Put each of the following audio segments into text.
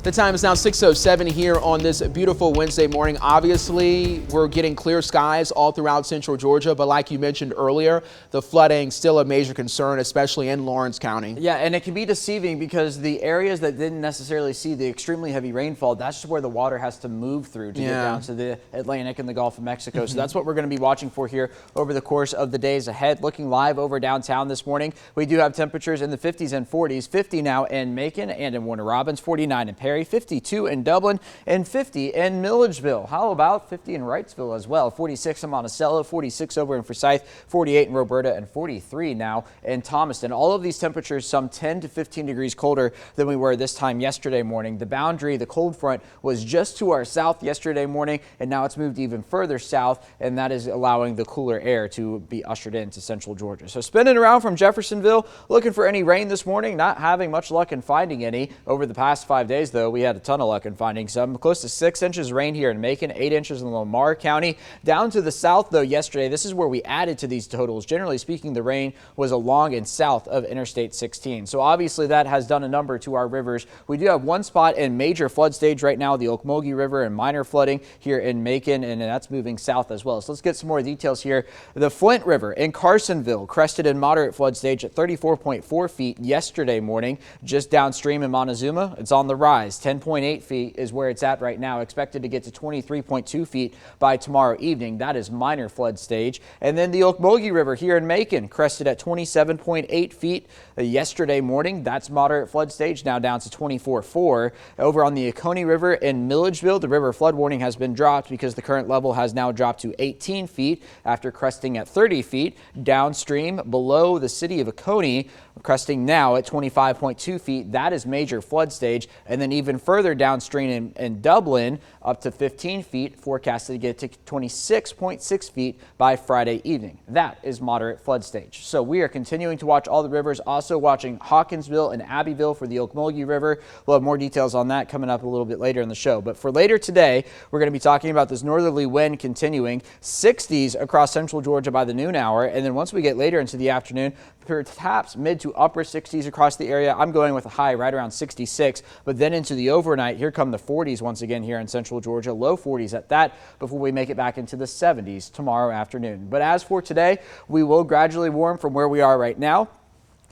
The time is now 6:07 here on this beautiful Wednesday morning. Obviously, we're getting clear skies all throughout central Georgia, but like you mentioned earlier, the flooding still a major concern, especially in Lawrence County. Yeah, and it can be deceiving because the areas that didn't necessarily see the extremely heavy rainfall, that's just where the water has to move through to get down to the Atlantic and the Gulf of Mexico. So that's what we're going to be watching for here over the course of the days ahead. Looking live over downtown this morning, we do have temperatures in the 50s and 40s, 50 now in Macon and in Warner Robins, 49 in Perry, 52 in Dublin, and 50 in Milledgeville. How about 50 in Wrightsville as well? 46 in Monticello, 46 over in Forsyth, 48 in Roberta, and 43 now in Thomaston. All of these temperatures some 10 to 15 degrees colder than we were this time yesterday morning. The boundary, the cold front, was just to our south yesterday morning, and now it's moved even further south, and that is allowing the cooler air to be ushered into central Georgia. So spinning around from Jeffersonville, looking for any rain this morning, not having much luck in finding any. Over the past 5 days, though, we had a ton of luck in finding some. Close to 6 inches rain here in Macon, 8 inches in Lamar County. Down to the south, though, yesterday, this is where we added to these totals. Generally speaking, the rain was along and south of Interstate 16. So obviously that has done a number to our rivers. We do have one spot in major flood stage right now, the Ocmulgee River, and minor flooding here in Macon, and that's moving south as well. So let's get some more details here. The Flint River in Carsonville crested in moderate flood stage at 34.4 feet yesterday morning. Just downstream in Montezuma, it's on the rise. 10.8 feet is where it's at right now, expected to get to 23.2 feet by tomorrow evening. That is minor flood stage. And then the Ocmulgee River here in Macon crested at 27.8 feet yesterday morning. That's moderate flood stage, now down to 24.4. Over on the Oconee River in Milledgeville, the river flood warning has been dropped because the current level has now dropped to 18 feet after cresting at 30 feet. Downstream below the city of Oconee, cresting now at 25.2 feet. That is major flood stage. And then even further downstream in Dublin, up to 15 feet, forecasted to get to 26.6 feet by Friday evening. That is moderate flood stage. So we are continuing to watch all the rivers, also watching Hawkinsville and Abbeville for the Ocmulgee River. We'll have more details on that coming up a little bit later in the show. But for later today, we're going to be talking about this northerly wind continuing, 60s across central Georgia by the noon hour. And then once we get later into the afternoon, perhaps mid to upper 60s across the area. I'm going with a high right around 66, but then into the overnight, here come the 40s once again here in central Georgia, low 40s at that before we make it back into the 70s tomorrow afternoon. But as for today, we will gradually warm from where we are right now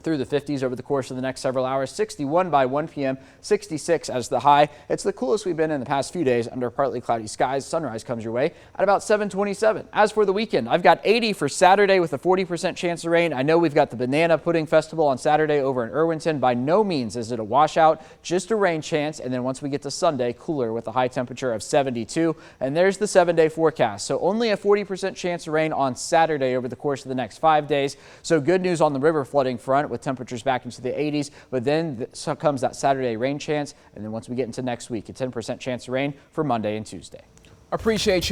through the 50s over the course of the next several hours. 61 by 1 p.m., 66 as the high. It's the coolest we've been in the past few days under partly cloudy skies. Sunrise comes your way at about 7:27. As for the weekend, I've got 80 for Saturday with a 40% chance of rain. I know we've got the Banana Pudding Festival on Saturday over in Irwinton. By no means is it a washout, just a rain chance. And then once we get to Sunday, cooler with a high temperature of 72. And there's the 7-day forecast. So only a 40% chance of rain on Saturday over the course of the next 5 days. So good news on the river flooding front with temperatures back into the 80s, but then comes that Saturday rain chance, and then once we get into next week, a 10% chance of rain for Monday and Tuesday. Appreciate you.